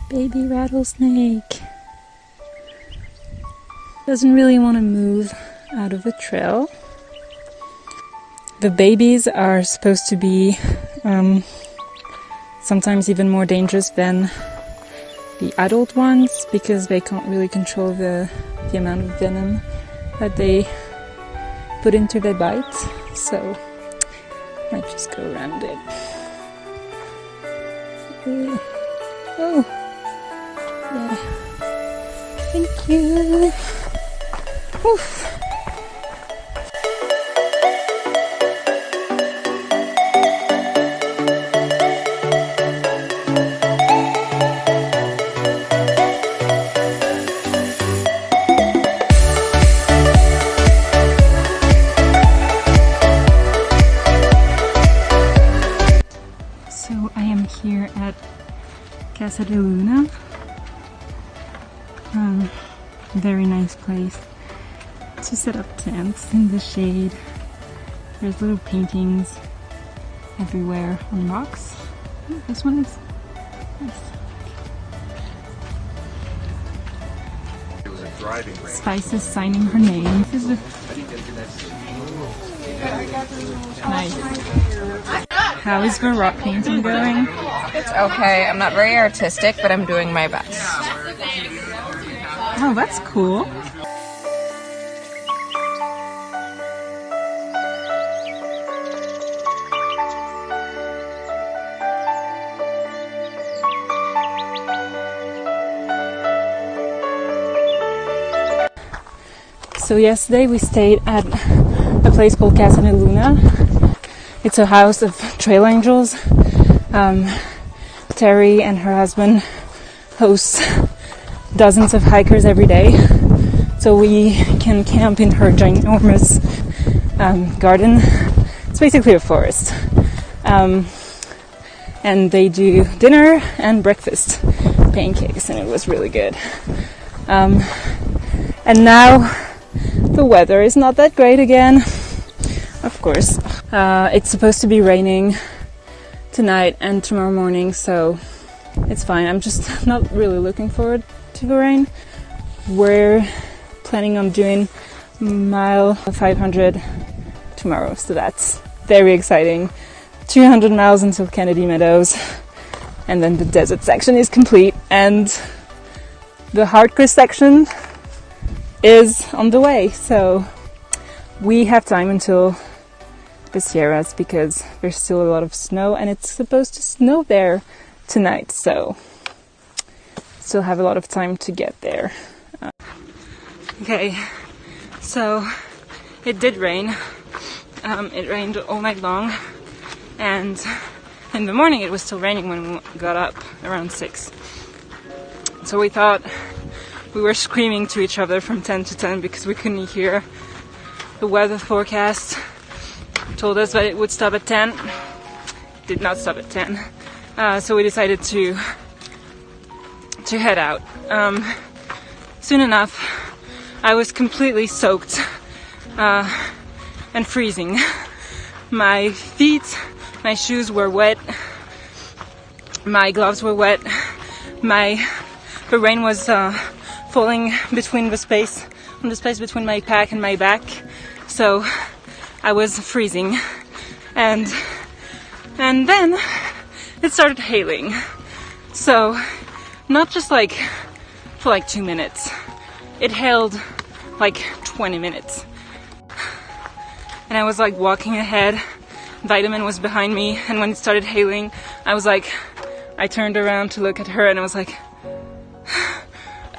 Baby rattlesnake. Doesn't really want to move out of the trail. The babies are supposed to be sometimes even more dangerous than the adult ones because they can't really control the amount of venom that they put into their bites. So I might just go around it. Oh, yeah. Thank you. Oof. So I am here at Casa de Luna. Very nice place to set up tents in the shade. There's little paintings everywhere on rocks. Oh, this one is nice. Spice is signing her name. This is nice. How is the rock painting going? It's okay. I'm not very artistic, but I'm doing my best. Oh, that's cool. So yesterday we stayed at a place called Casa de Luna. It's a house of trail angels. Terry and her husband host dozens of hikers every day. So we can camp in her ginormous garden. It's basically a forest. And they do dinner and breakfast pancakes, and it was really good. And now the weather is not that great again, of course. It's supposed to be raining tonight and tomorrow morning, so it's fine. I'm just not really looking forward to the rain. We're planning on doing mile 500 tomorrow, so that's very exciting. 200 miles until Kennedy Meadows, and then the desert section is complete, and the hardcore section is on the way. So we have time until the Sierras because there's still a lot of snow, and it's supposed to snow there tonight, so still have a lot of time to get there. Okay, so it did rain. It rained all night long, and in the morning it was still raining when we got up around 6. So we thought we were screaming to each other from 10 to 10 because we couldn't hear. The weather forecast told us that it would stop at 10. Did not stop at 10. So we decided to head out. Soon enough, I was completely soaked and freezing. My feet, my shoes were wet. My gloves were wet. The rain was falling between the space between my pack and my back, so I was freezing. And then it started hailing. So not just like for like 2 minutes. It hailed like 20 minutes. And I was like walking ahead. Vitamin was behind me, and when it started hailing, I turned around to look at her, and I was like,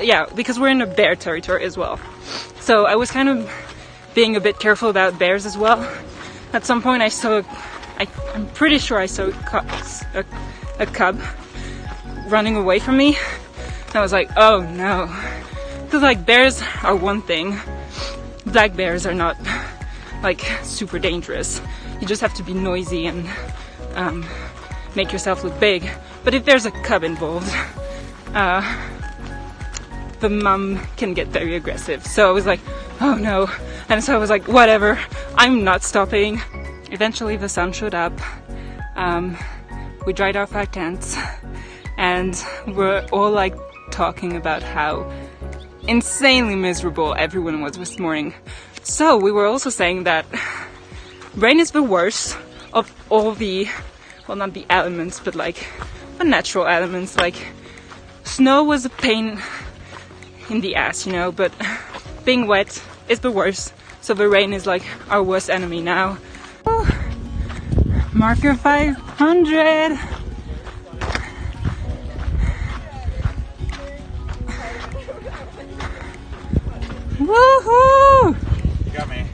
yeah, because we're in a bear territory as well. So I was kind of being a bit careful about bears as well. At some point I'm pretty sure I saw a cub running away from me. And I was like, oh no. Because like bears are one thing. Black bears are not like super dangerous. You just have to be noisy and make yourself look big. But if there's a cub involved, the mom can get very aggressive. So I was like, oh no. And so I was like, whatever, I'm not stopping. Eventually the sun showed up. We dried off our tents, and we're all like talking about how insanely miserable everyone was this morning. So we were also saying that rain is the worst of all the, well, not the elements, but like the natural elements. Like snow was a pain in the ass, you know, but being wet is the worst. So the rain is like our worst enemy now. Oh, marker 500. Woohoo! You got me.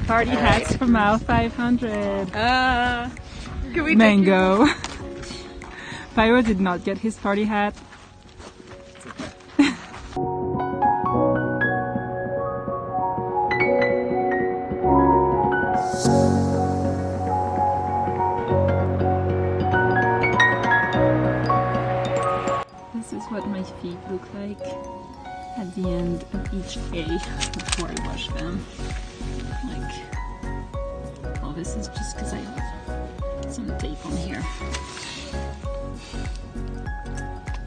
Party hats for mile 500. Can we Mango. Pyro did not get his party hat. This is what my feet look like at the end of each day before I wash them. Like, well, this is just because I have some tape on here.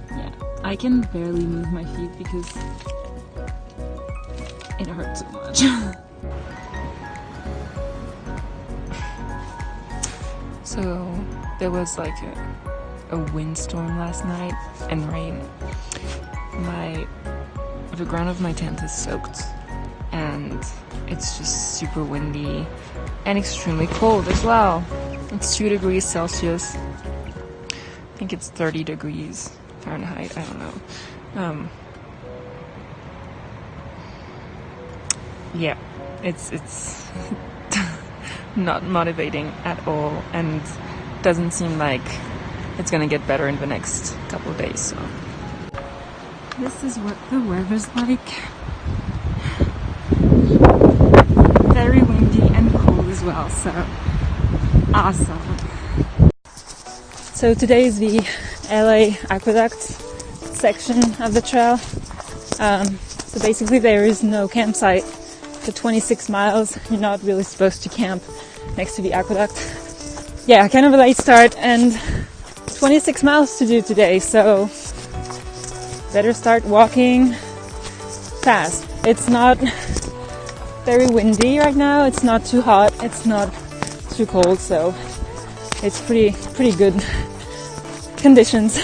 Yeah, I can barely move my feet because it hurts so much. So there was like a windstorm last night and rain. The ground of my tent is soaked and it's just super windy and extremely cold as well. It's 2 degrees Celsius. I think it's 30 degrees Fahrenheit, I don't know. Yeah, it's not motivating at all and doesn't seem like it's gonna get better in the next couple of days, so. This is what the weather's like. Very windy and cold as well, so awesome. So today is the LA Aqueduct section of the trail. So basically there is no campsite for 26 miles. You're not really supposed to camp next to the aqueduct. Yeah, kind of a late start and 26 miles to do today, so better start walking fast. It's not very windy right now, it's not too hot, it's not too cold, so it's pretty good conditions.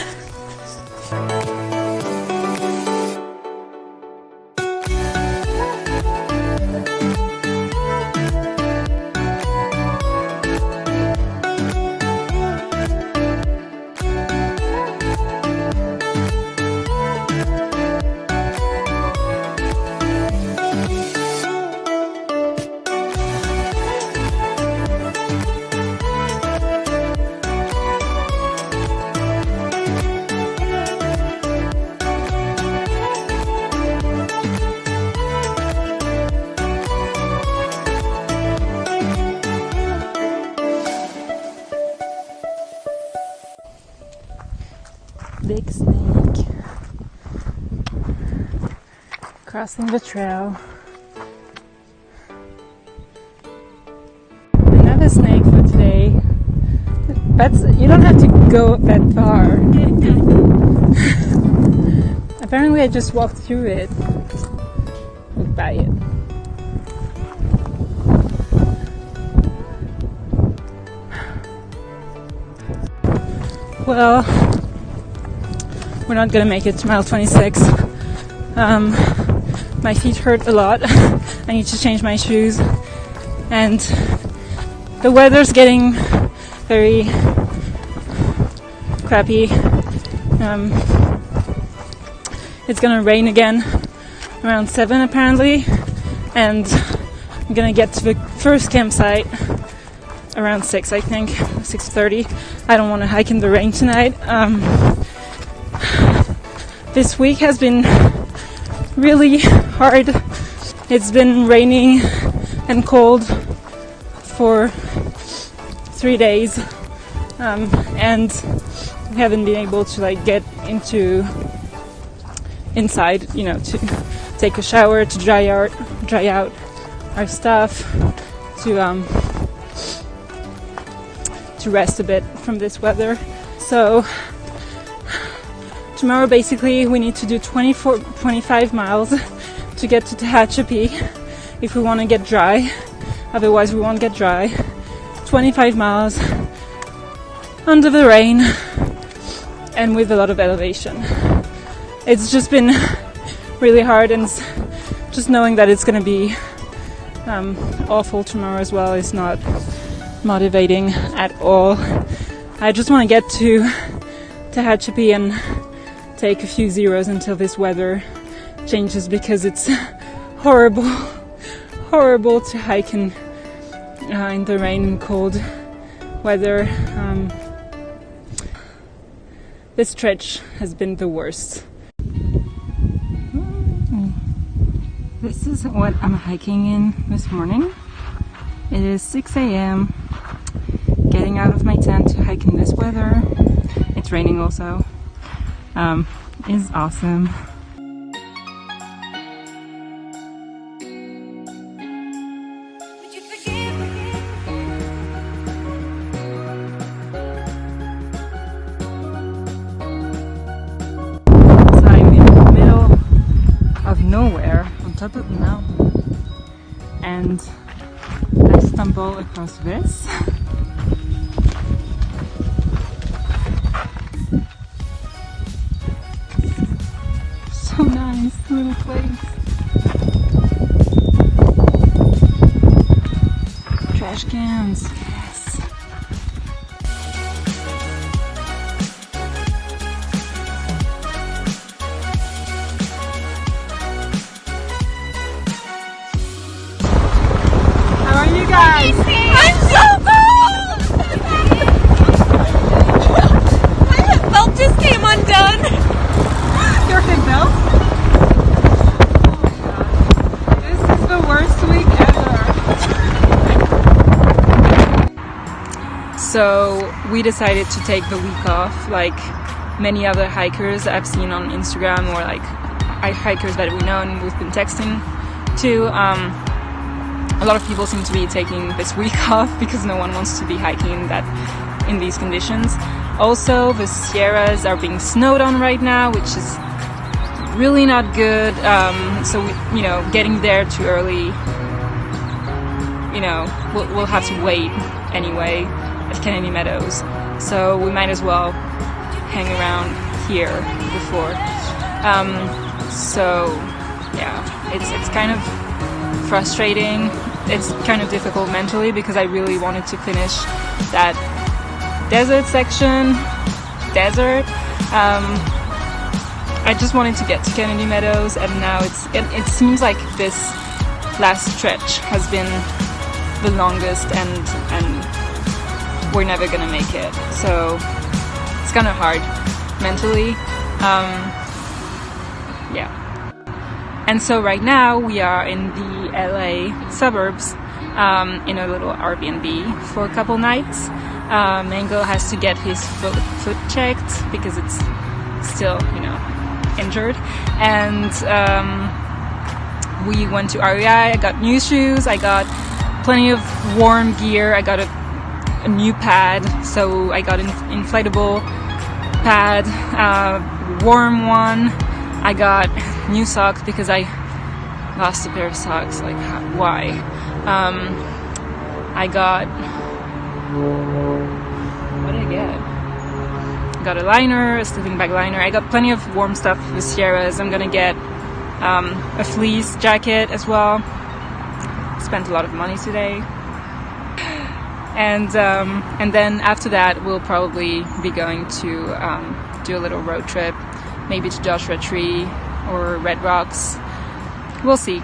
Big snake crossing the trail. Another snake for today. You don't have to go that far. Apparently I just walked through it. Look by it. Well, we're not gonna make it to mile 26. My feet hurt a lot. I need to change my shoes. And the weather's getting very crappy. It's gonna rain again around 7 apparently. And I'm gonna get to the first campsite around 6, I think, 6:30. I don't want to hike in the rain tonight. This week has been really hard. It's been raining and cold for 3 days, and we haven't been able to like get inside, you know, to take a shower, to dry out our stuff, to rest a bit from this weather. So Tomorrow basically we need to do 25 miles to get to Tehachapi if we want to get dry, otherwise we won't get dry. 25 miles under the rain and with a lot of elevation. It's just been really hard, and just knowing that it's going to be awful tomorrow as well is not motivating at all. I just want to get to Tehachapi and take a few zeros until this weather changes, because it's horrible to hike in the rain and cold weather. This stretch has been the worst. This is what I'm hiking in this morning. It is 6 a.m. Getting out of my tent to hike in this weather. It's raining also. Is awesome. Nowhere on top of the mountain, and I stumble across this. So nice little place. Trash cans, yes. Guys, I'm so cold! My belt just came undone. your hip belt? Oh my god. This is the worst week ever. So we decided to take the week off, like many other hikers I've seen on Instagram, or like hikers that we know and we've been texting to. A lot of people seem to be taking this week off because no one wants to be hiking in these conditions. Also, the Sierras are being snowed on right now, which is really not good. So getting there too early, we'll have to wait anyway at Kennedy Meadows. So we might as well hang around here before. So yeah, it's kind of frustrating. It's kind of difficult mentally because I really wanted to finish that desert section. I just wanted to get to Kennedy Meadows, and now it seems like this last stretch has been the longest, and we're never gonna make it. So it's kind of hard mentally. Yeah. And so right now we are in the LA suburbs in a little Airbnb for a couple nights. Mango has to get his foot checked because it's still, injured. And we went to REI. I got new shoes. I got plenty of warm gear. I got a new pad. So I got an inflatable pad, warm one. I got new socks because I lost a pair of socks. Like, why? I got... What did I get? I got a liner, a sleeping bag liner. I got plenty of warm stuff with Sierras. I'm gonna get a fleece jacket as well. Spent a lot of money today. And then after that, we'll probably be going to do a little road trip. Maybe to Joshua Tree or Red Rocks. We'll see.